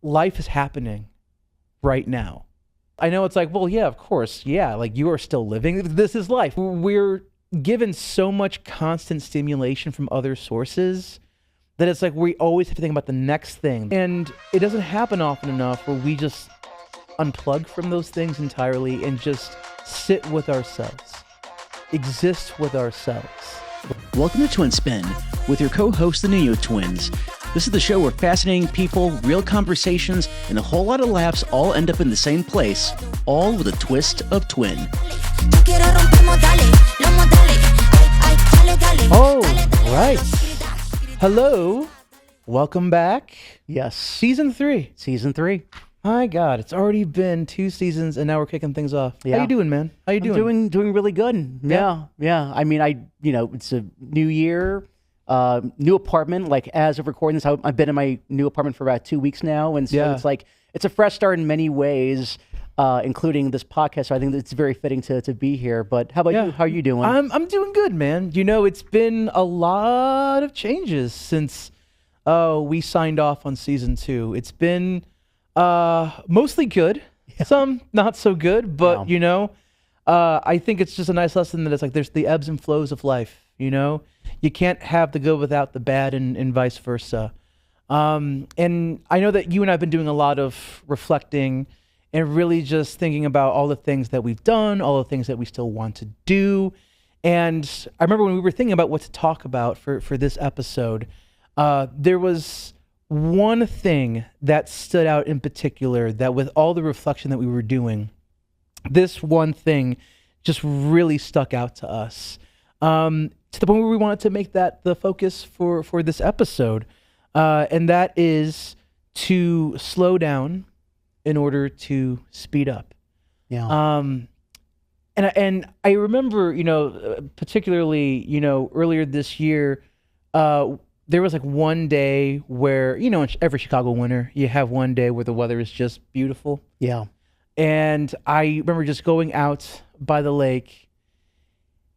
life is happening right now. I know it's like, well, yeah, of course. Yeah, like you are still living. This is life. We're given so much constant stimulation from other sources that it's like we always have to think about the next thing. And it doesn't happen often enough where we just unplug from those things entirely and just sit with ourselves, exist with ourselves. Welcome to Twin Spin with your co-host, the Neo Twins. This is the show where fascinating people, real conversations, and a whole lot of laughs all end up in the same place, all with a twist of twin. All right. Hello. Welcome back. Yes. Season 3. Season 3. My God, it's already been 2 seasons and now we're kicking things off. Yeah. How you doing, man? How you doing? Doing really good. Yeah. I mean, it's a new year, new apartment. Like as of recording this, I've been in my new apartment for about 2 weeks now, and so it's like it's a fresh start in many ways, including this podcast. So I think it's very fitting to be here. But how about you? How are you doing? I'm doing good, man. You know, it's been a lot of changes since we signed off on season 2. It's been mostly good, some not so good, but you know, I think it's just a nice lesson that it's like there's the ebbs and flows of life. You know, you can't have the good without the bad, and vice versa. And I know that you and I have been doing a lot of reflecting and really just thinking about all the things that we've done, all the things that we still want to do. And I remember when we were thinking about what to talk about for this episode, there was one thing that stood out in particular that with all the reflection that we were doing, this one thing just really stuck out to us. To the point where we wanted to make that the focus for this episode. And that is to slow down in order to speed up. Yeah. And I remember, you know, particularly, you know, earlier this year, there was like one day where, you know, in every Chicago winter, you have one day where the weather is just beautiful. Yeah. And I remember just going out by the lake,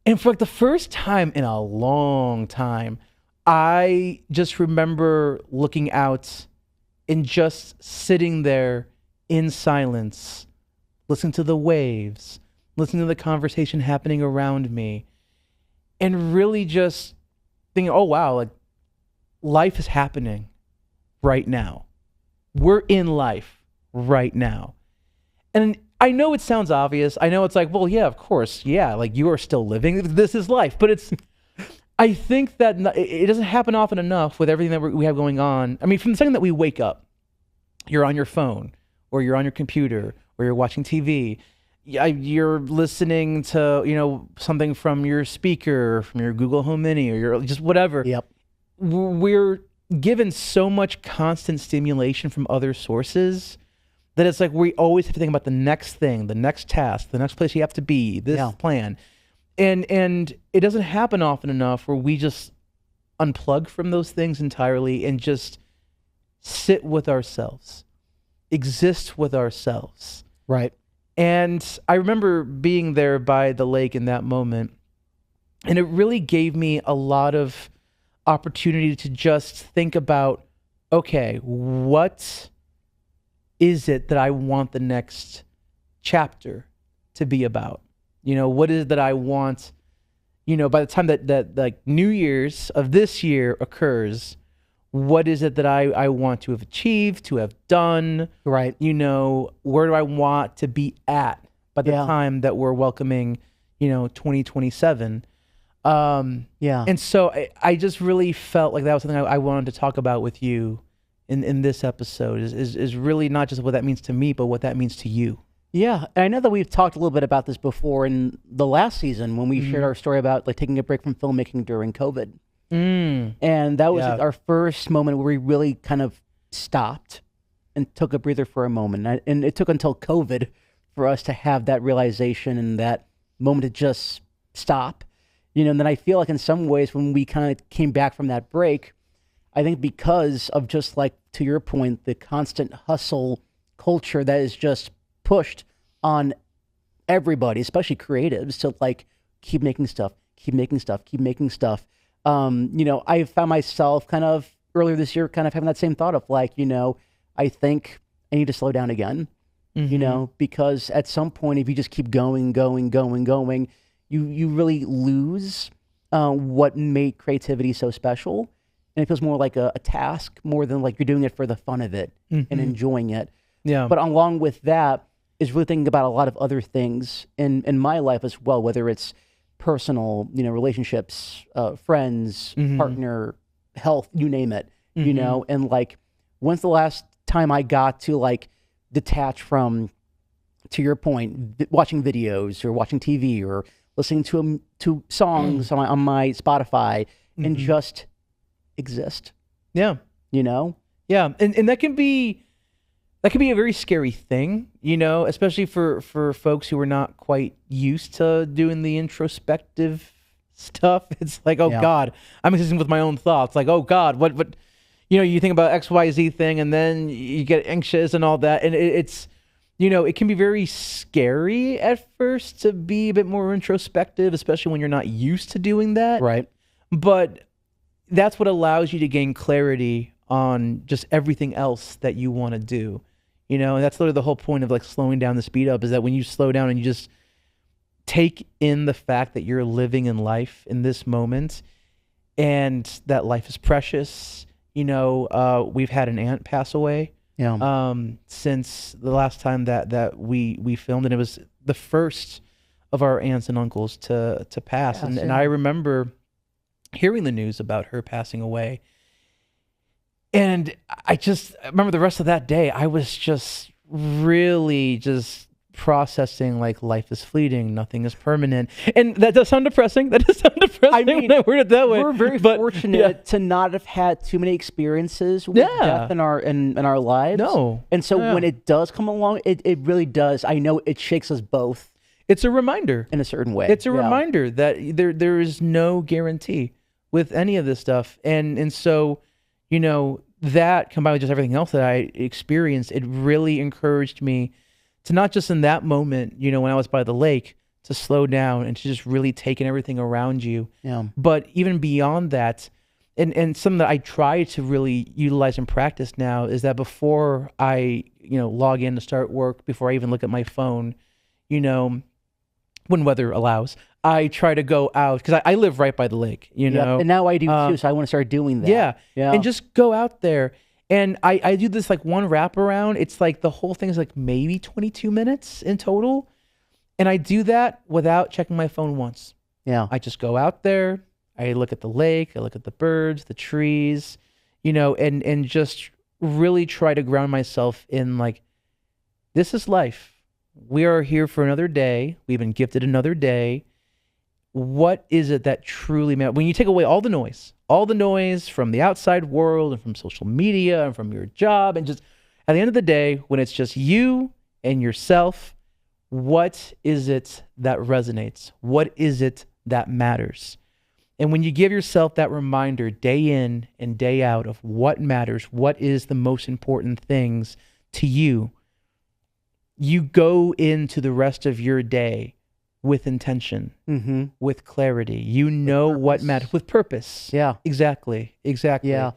and for like the first time in a long time, I just remember looking out and just sitting there in silence, listening to the waves, listening to the conversation happening around me, and really just thinking, oh, wow, like life is happening right now. We're in life right now. And I know it sounds obvious. I know it's like, well, yeah, of course. Yeah, like you are still living. This is life. But I think that it doesn't happen often enough with everything that we have going on. I mean, from the second that we wake up, you're on your phone or you're on your computer or you're watching TV. You're listening to, you know, something from your speaker, from your Google Home Mini, or your just whatever. Yep. We're given so much constant stimulation from other sources that it's like we always have to think about the next thing, the next task, the next place you have to be, this plan. And it doesn't happen often enough where we just unplug from those things entirely and just sit with ourselves, exist with ourselves. Right. And I remember being there by the lake in that moment, and it really gave me a lot of opportunity to just think about, okay, what is it that I want the next chapter to be about? You know, what is it that I want, you know, by the time that like New Year's of this year occurs, what is it that I want to have achieved, to have done? Right. You know, where do I want to be at by the time that we're welcoming, you know, 2027? And so I just really felt like that was something I wanted to talk about with you in this episode is really not just what that means to me, but what that means to you. Yeah, and I know that we've talked a little bit about this before in the last season when we shared our story about like taking a break from filmmaking during COVID. And that was our first moment where we really kind of stopped and took a breather for a moment. And it took until COVID for us to have that realization and that moment to just stop. You know, and then I feel like in some ways when we kind of came back from that break, I think because of just like, to your point, the constant hustle culture that is just pushed on everybody, especially creatives, to like keep making stuff. You know, I found myself kind of earlier this year kind of having that same thought of like, you know, I think I need to slow down again, you know, because at some point, if you just keep going, you really lose what made creativity so special. And it feels more like a task more than like you're doing it for the fun of it and enjoying it. Yeah. But along with that is really thinking about a lot of other things in my life as well, whether it's personal, you know, relationships, friends, partner, health, you name it, you know, and like, when's the last time I got to like detach from, to your point, watching videos or watching TV or listening to songs on my Spotify and just exist. Yeah. You know? Yeah. And that can be a very scary thing, you know, especially for folks who are not quite used to doing the introspective stuff. It's like, oh God, I'm existing with my own thoughts. Like, oh God, what, you know, you think about XYZ thing and then you get anxious and all that. And it's, you know, it can be very scary at first to be a bit more introspective, especially when you're not used to doing that. Right. But that's what allows you to gain clarity on just everything else that you want to do. You know, and that's literally the whole point of like slowing down the speed up, is that when you slow down and you just take in the fact that you're living in life in this moment and that life is precious. You know, we've had an aunt pass away since the last time that we filmed, and it was the first of our aunts and uncles to pass. And I remember hearing the news about her passing away. And I remember the rest of that day, I was just really just processing like life is fleeting, nothing is permanent. And that does sound depressing. I mean, when I word it that way. We're very fortunate to not have had too many experiences with death in our lives. No. And so when it does come along, it really does. I know it shakes us both. It's a reminder. In a certain way. It's a reminder that there is no guarantee with any of this stuff. And so, you know, that combined with just everything else that I experienced, it really encouraged me to not just in that moment, you know, when I was by the lake, to slow down and to just really take in everything around you. Yeah. But even beyond that, and something that I try to really utilize and practice now is that before I, you know, log in to start work, before I even look at my phone, you know, when weather allows, I try to go out because I live right by the lake, you know. And now I do too, so I want to start doing that. Yeah. And just go out there. And I do this like one wrap around. It's like the whole thing is like maybe 22 minutes in total. And I do that without checking my phone once. Yeah. I just go out there. I look at the lake. I look at the birds, the trees, you know, and just really try to ground myself in like, this is life. We are here for another day. We've been gifted another day. What is it that truly matters? When you take away all the noise from the outside world and from social media and from your job, and just at the end of the day, when it's just you and yourself, what is it that resonates? What is it that matters? And when you give yourself that reminder day in and day out of what matters, what is the most important things to you, you go into the rest of your day with intention, with clarity. You know what matters, with purpose. Yeah. Exactly. Yeah.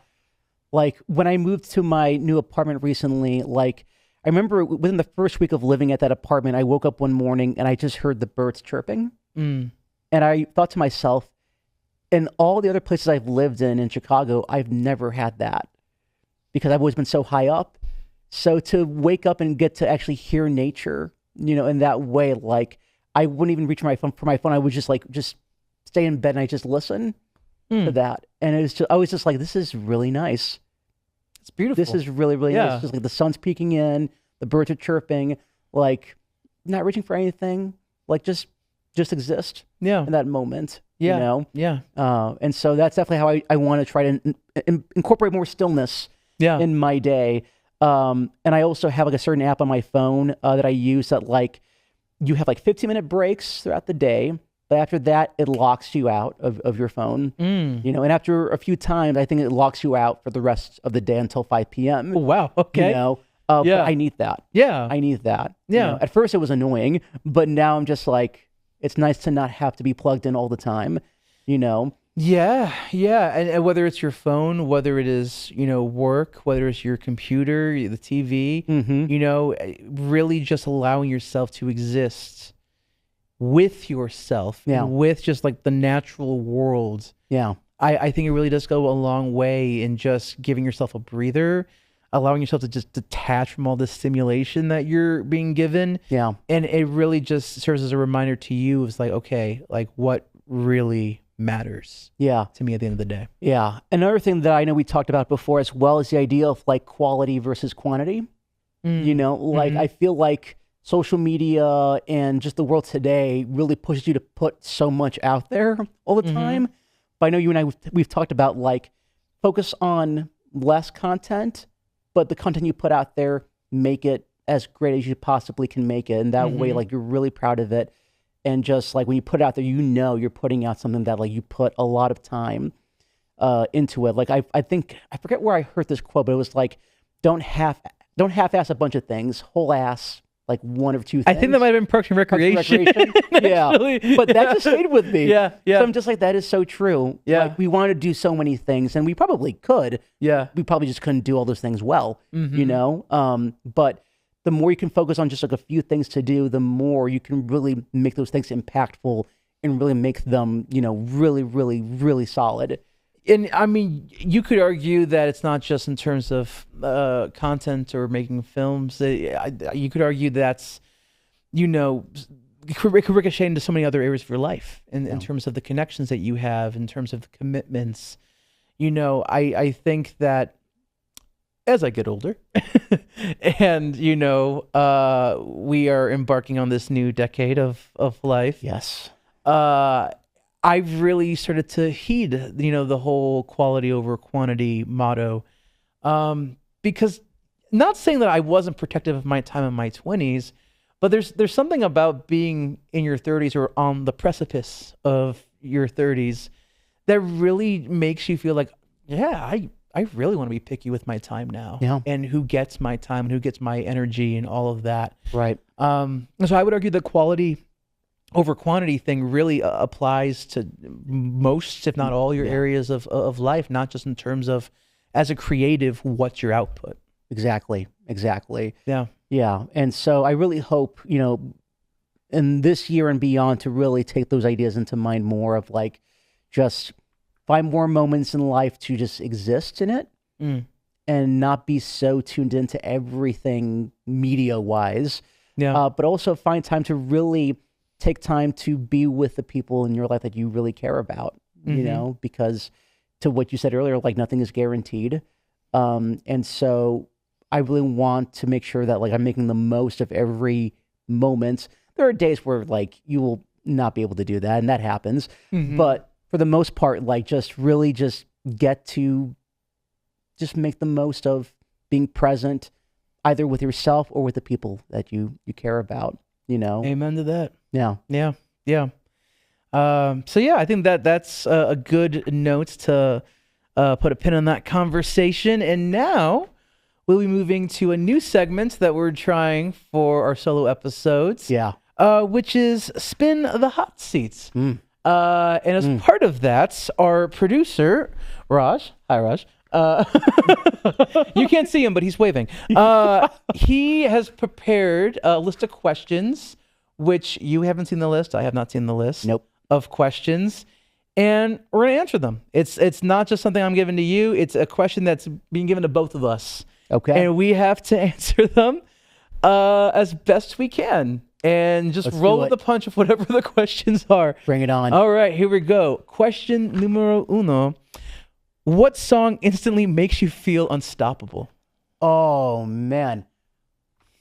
Like when I moved to my new apartment recently, like I remember within the first week of living at that apartment, I woke up one morning and I just heard the birds chirping. And I thought to myself, in all the other places I've lived in Chicago, I've never had that because I've always been so high up. So to wake up and get to actually hear nature, you know, in that way, like I wouldn't even reach for my phone. I would just stay in bed and I just listen to that. And I was just like, this is really nice. It's beautiful. This is really, really nice. Just like the sun's peeking in, the birds are chirping, like not reaching for anything, like just exist in that moment. Yeah. You know? Yeah. And so that's definitely how I want to try to incorporate more stillness in my day. And I also have like a certain app on my phone that I use that like you have like 15-minute breaks throughout the day, but after that it locks you out of your phone. You know, and after a few times, I think it locks you out for the rest of the day until 5 p.m. Oh, wow. Okay. You know, but I need that. Yeah. I need that. Yeah. You know, at first it was annoying, but now I'm just like, it's nice to not have to be plugged in all the time, you know. Yeah, yeah, and whether it's your phone, whether it is work, whether it's your computer, the TV, really just allowing yourself to exist with yourself, with just like the natural world. Yeah, I think it really does go a long way in just giving yourself a breather, allowing yourself to just detach from all this stimulation that you're being given. Yeah, and it really just serves as a reminder to you. It's like, okay, like what really matters to me at the end of the day. Yeah. Another thing that I know we talked about before as well is the idea of like quality versus quantity. I feel like social media and just the world today really pushes you to put so much out there all the time. But I know you and I, we've talked about like focus on less content, but the content you put out there, make it as great as you possibly can make it. And that way, like you're really proud of it. And just like when you put it out there, you're putting out something that like you put a lot of time into it. Like I think I forget where I heard this quote, but it was like, don't half-ass a bunch of things, whole ass like one or two things. I think that might have been Parks and Recreation. Yeah, but that just stayed with me. Yeah. So I'm just like, that is so true. Yeah, like we want to do so many things, and we probably could. Yeah, we probably just couldn't do all those things well. But the more you can focus on just like a few things to do, the more you can really make those things impactful and really make them, really, really, really solid. And I mean, you could argue that it's not just in terms of content or making films. You could argue that's, it could ricochet into so many other areas of your life in terms of the connections that you have, in terms of the commitments. I think that as I get older and, we are embarking on this new decade of life. Yes. I've really started to heed, the whole quality over quantity motto. Because not saying that I wasn't protective of my time in my 20s, but there's something about being in your 30s or on the precipice of your 30s that really makes you feel like, I really want to be picky with my time now. Yeah. And who gets my time and who gets my energy and all of that. Right. So I would argue the quality over quantity thing really applies to most, if not all, your areas of life, not just in terms of, as a creative, what's your output. Exactly. Yeah. Yeah. And so I really hope, in this year and beyond to really take those ideas into mind more of like, just find more moments in life to just exist in it and not be so tuned into everything media-wise. Yeah. But also find time to really take time to be with the people in your life that you really care about, because to what you said earlier, like nothing is guaranteed. And so I really want to make sure that like I'm making the most of every moment. There are days where like you will not be able to do that, and that happens. But for the most part, like just really just get to just make the most of being present either with yourself or with the people that you care about, Amen to that. Yeah. So I think that's a good note to put a pin on that conversation. And now we'll be moving to a new segment that we're trying for our solo episodes. Yeah. Which is Spin the Hot Seats. And as part of that, our producer, Raj, hi Raj, you can't see him, but he's waving. He has prepared a list of questions, which you haven't seen the list. I have not seen the list of questions, and we're going to answer them. It's not just something I'm giving to you. It's a question that's being given to both of us. Okay. And we have to answer them as best we can. And just roll with the punch of whatever the questions are. Bring it on. All right, here we go. Question numero uno. What song instantly makes you feel unstoppable? Oh, man.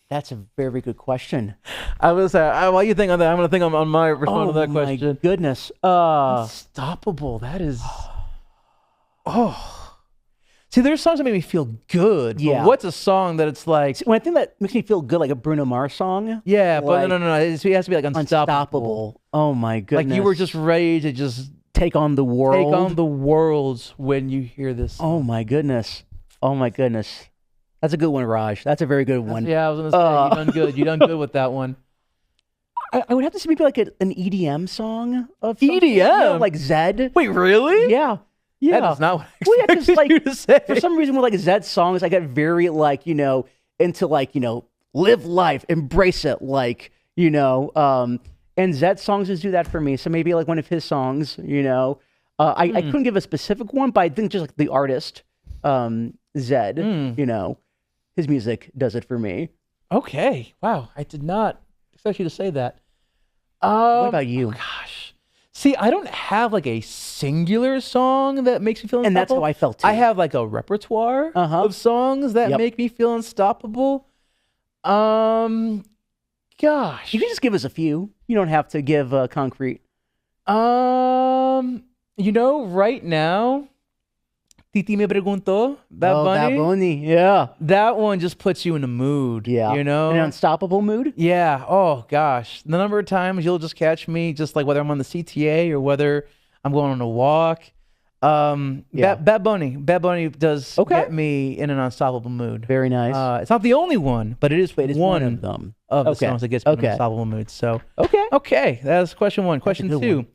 That's a very good question. I was while you think on that, I'm going to think on my response to that question. Oh, my goodness. Unstoppable. That is... See, there's songs that make me feel good. Yeah. But what's a song that it's like... See, when I think that makes me feel good, like a Bruno Mars song. Yeah, but no. It has to be like unstoppable. Oh, my goodness. Like you were just ready to just... Take on the world. Take on the world when you hear this song. Oh, my goodness. That's a good one, Raj. That's a very good one. Yeah, I was going to say, you done good. You done good with that one. I would have to say maybe like an EDM song of something, EDM? you know, like Zed. Wait, really? Yeah. Yeah. That is not what I Well, yeah, expected 'cause, like, you to say. For some reason, with like Zed songs, I get very like, you know, into like, you know, live life, embrace it, like, you know, and Zed songs just do that for me. So maybe like one of his songs, you know, I couldn't give a specific one, but I think just like the artist, Zed, you know, his music does it for me. Okay. Wow. I did not expect you to say that. What about you? Oh, gosh. See, I don't have like a singular song that makes me feel unstoppable. And that's how I felt too. I have like a repertoire of songs that make me feel unstoppable. Gosh. You can just give us a few. You don't have to give concrete. You know, right now, Titi me preguntó, Bad Bunny. Bad Bunny, yeah. That one just puts you in a mood. Yeah. You know? An unstoppable mood? Yeah. Oh, gosh. The number of times you'll just catch me, just like whether I'm on the CTA or whether I'm going on a walk. Bad Bunny does get me in an unstoppable mood. Very nice. It's not the only one, but it is one of them. Of the songs that gets me in an unstoppable mood. So, okay. Okay. That's question one. Question two.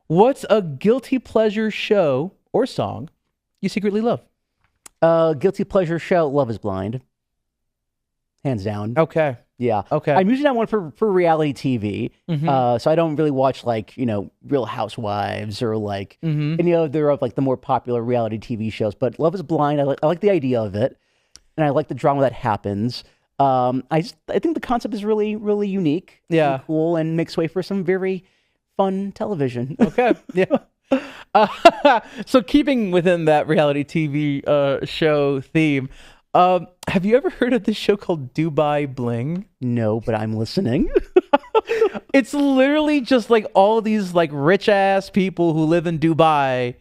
What's a guilty pleasure show or song you secretly love? Guilty pleasure show, Love is Blind. Hands down. Okay. Yeah. Okay. I'm usually not one for reality TV. So I don't really watch like, you know, Real Housewives or like any other of like the more popular reality TV shows. But Love is Blind, I like the idea of it. And I like the drama that happens. I think the concept is really, really unique. Yeah. And cool and makes way for some very fun television. Okay. Yeah. So keeping within that reality TV show theme, have you ever heard of this show called Dubai Bling? No, but I'm listening. It's literally just like all these like rich ass people who live in Dubai,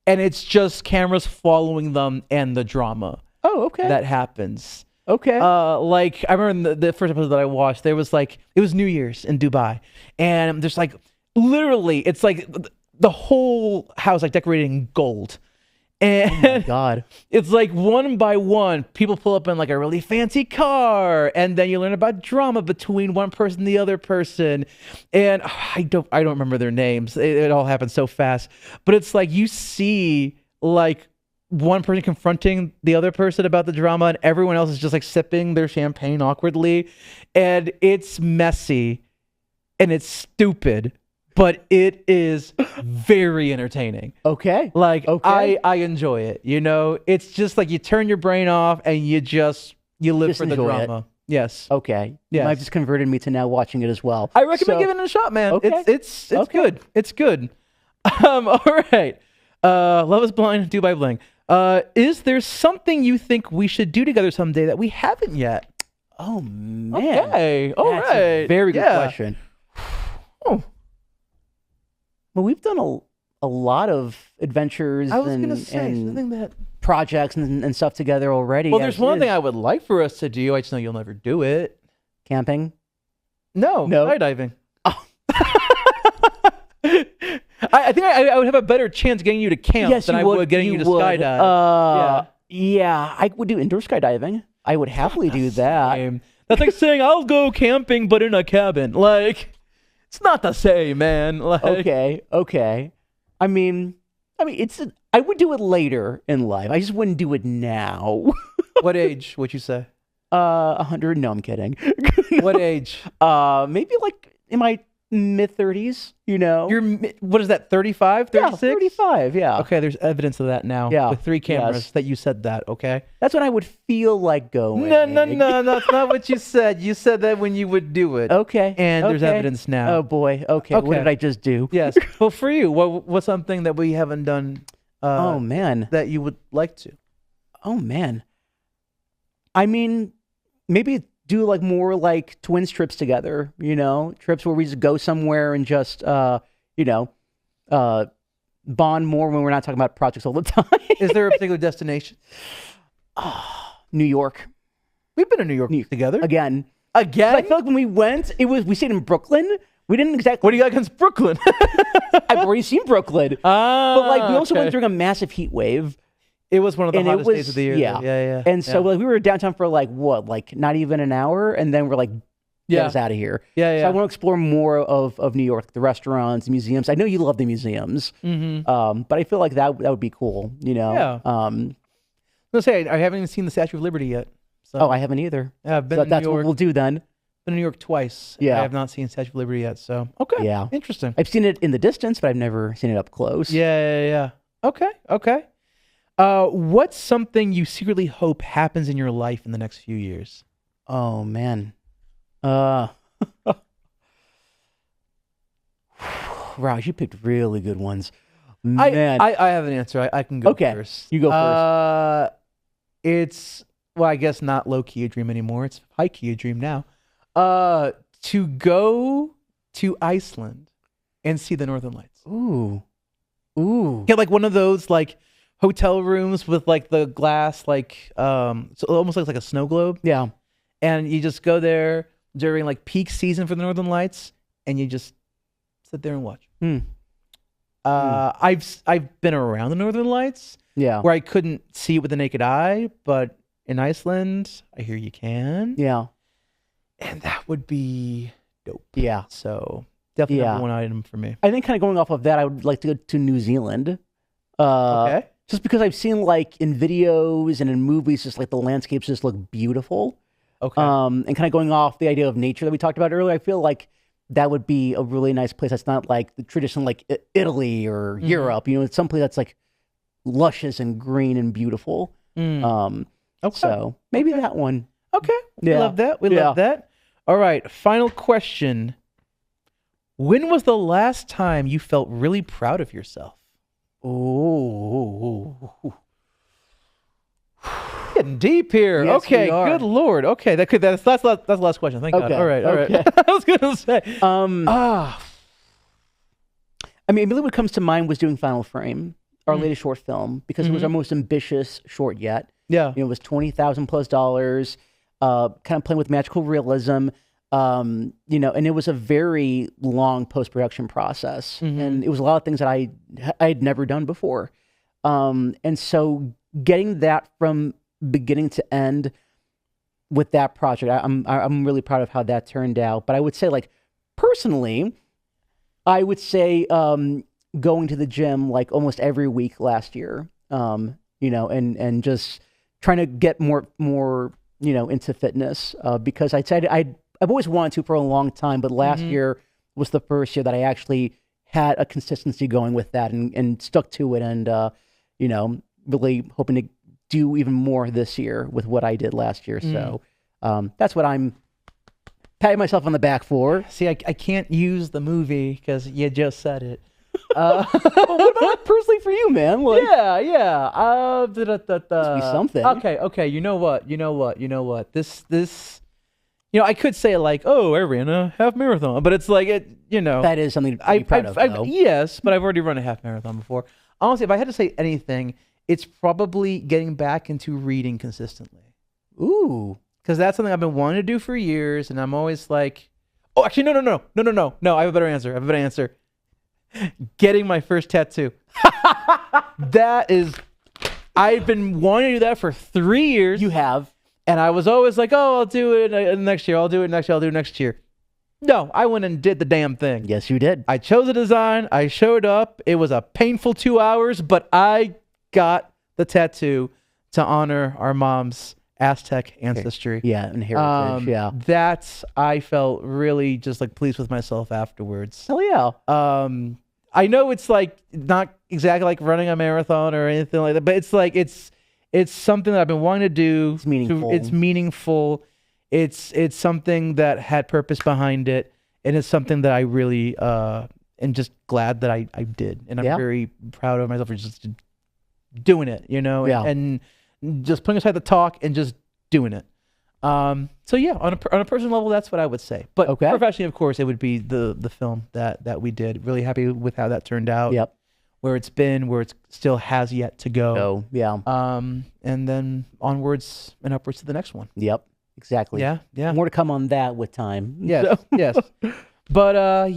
and it's just cameras following them and the drama. Oh, okay. That happens. Okay. Like I remember the first episode that I watched, there was like, it was New Year's in Dubai, and there's like literally, it's like the whole house like decorated in gold. And oh my God. It's like one by one, people pull up in like a really fancy car, and then you learn about drama between one person and the other person. And I don't remember their names. It all happened so fast. But it's like you see like one person confronting the other person about the drama, and everyone else is just like sipping their champagne awkwardly. And it's messy and it's stupid, but it is very entertaining. Okay. Like, I enjoy it. You know, it's just like you turn your brain off and you live for the drama. It. Yes. Okay. Yes. You've just converted me to now watching it as well. I recommend giving it a shot, man. Okay. It's good. It's good. All right. Love is Blind, Dubai Bling. Is there something you think we should do together someday that we haven't yet? Oh, man. Okay. All That's right. a very good question. Oh. Well, we've done a lot of adventures and projects and stuff together already. Well, there's one thing I would like for us to do. I just know you'll never do it. Camping? No. Skydiving. Oh. I think I would have a better chance getting you to camp than I would getting you to skydive. Yeah, I would do indoor skydiving. I would happily do that. Same. That's like saying I'll go camping, but in a cabin. Like, it's not the same, man. Like, okay. I mean, I would do it later in life. I just wouldn't do it now. What age would you say? 100. No, I'm kidding. What age? Maybe like in my mid-30s, you know. What is that, 35, 36? Yeah, 35, yeah. Okay, there's evidence of that now. Yeah. With 3 cameras that you said that, okay? That's when I would feel like going. No, that's not what you said. You said that when you would do it. Okay. And there's evidence now. Oh, boy. Okay. What did I just do? Yes. Well, for you, what's something that we haven't done oh, man. that you would like to? Oh, man. I mean, maybe do like more like twins trips together, you know, trips where we just go somewhere and just, you know, bond more when we're not talking about projects all the time. Is there a particular destination? New York. We've been to New York together. Again. I feel like when we went, we stayed in Brooklyn. We didn't exactly. What do you got against Brooklyn? I've already seen Brooklyn. But like we also went during a massive heat wave. It was one of the hottest days of the year. Yeah. And so like we were downtown for like what, like not even an hour, and then we're like get us out of here. Yeah, So I want to explore more of New York, the restaurants, museums. I know you love the museums, but I feel like that would be cool. Yeah. Let's say I haven't even seen the Statue of Liberty yet. So. Oh, I haven't either. Yeah, I've been so to that's New York. what we'll do then. Been to New York twice. Yeah. I have not seen Statue of Liberty yet. So okay. Yeah. Interesting. I've seen it in the distance, but I've never seen it up close. Yeah. Okay. What's something you secretly hope happens in your life in the next few years? Oh man. Wow, you picked really good ones. Man. I have an answer. I can go first. You go first. It's, well, I guess not low-key a dream anymore. It's high-key a dream now. To go to Iceland and see the Northern Lights. Ooh. Get like one of those like hotel rooms with like the glass, like so it almost looks like a snow globe. Yeah. And you just go there during like peak season for the Northern Lights, and you just sit there and watch. I've been around the Northern Lights, where I couldn't see it with the naked eye, but in Iceland, I hear you can. Yeah, and that would be dope. Yeah, so definitely number one item for me. I think kind of going off of that, I would like to go to New Zealand. Okay. Just because I've seen like in videos and in movies, just like the landscapes just look beautiful. Okay. And kind of going off the idea of nature that we talked about earlier, I feel like that would be a really nice place. That's not like the traditional like Italy or Europe. It's someplace that's like luscious and green and beautiful. So maybe that one. Okay. We love that. We love that. All right. Final question. When was the last time you felt really proud of yourself? Oh. Getting deep here. Yes, okay, we are. good Lord. Okay, that's the last question. Thank God. All right. I was gonna say. I mean, immediately what comes to mind was doing Final Frame, our latest short film, because it was our most ambitious short yet. Yeah. It was $20,000+, kind of playing with magical realism. And it was a very long post-production process, and it was a lot of things that I had never done before. And so getting that from beginning to end with that project, I'm really proud of how that turned out. But I would say, like, personally, I would say going to the gym like almost every week last year, and just trying to get more into fitness, because I've always wanted to for a long time, but last year was the first year that I actually had a consistency going with that and stuck to it, and really hoping to do even more this year with what I did last year. So that's what I'm patting myself on the back for. See, I can't use the movie because you just said it. What about personally for you, man? Like, yeah. Must be something. Okay. You know what? This. I could say like, oh, I ran a half marathon, but it's like that is something to be proud of. Though. Yes, but I've already run a half marathon before. Honestly, if I had to say anything, it's probably getting back into reading consistently. Ooh, because that's something I've been wanting to do for years, and I'm always like, oh, actually, no. I have a better answer. Getting my first tattoo. I've been wanting to do that for 3 years. You have. And I was always like, oh, I'll do it next year. I'll do it next year. No, I went and did the damn thing. Yes, you did. I chose a design. I showed up. It was a painful 2 hours, but I got the tattoo to honor our mom's Aztec ancestry. Yeah, and heritage. I felt really just like pleased with myself afterwards. Hell yeah. I know it's like not exactly like running a marathon or anything like that, but it's like it's something that I've been wanting to do. It's meaningful. It's meaningful. It's something that had purpose behind it, and it's something that I really am just glad that I did, and I'm very proud of myself for just doing it. And just putting aside the talk and just doing it. So yeah, on a personal level, that's what I would say. But professionally, of course, it would be the film that we did. Really happy with how that turned out. Yep. Where it's been, where it still has yet to go. Oh, yeah. And then onwards and upwards to the next one. Yep, exactly. Yeah. More to come on that with time. Yes, yes. But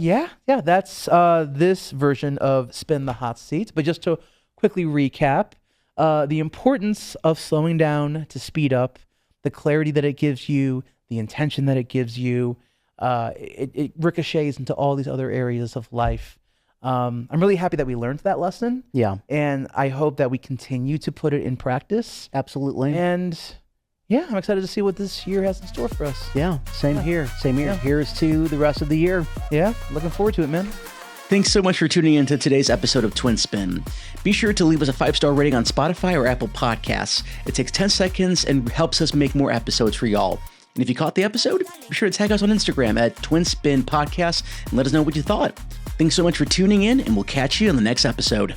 that's this version of Spin the Hot Seat. But just to quickly recap, the importance of slowing down to speed up, the clarity that it gives you, the intention that it gives you, it ricochets into all these other areas of life. I'm really happy that we learned that lesson. Yeah. And I hope that we continue to put it in practice. Absolutely. And yeah, I'm excited to see what this year has in store for us. Yeah, same here. Same here. Yeah. Here's to the rest of the year. Yeah, looking forward to it, man. Thanks so much for tuning in to today's episode of Twin Spin. Be sure to leave us a 5-star rating on Spotify or Apple Podcasts. It takes 10 seconds and helps us make more episodes for y'all. And if you caught the episode, be sure to tag us on Instagram at Twin Spin Podcast and let us know what you thought. Thanks so much for tuning in, and we'll catch you in the next episode.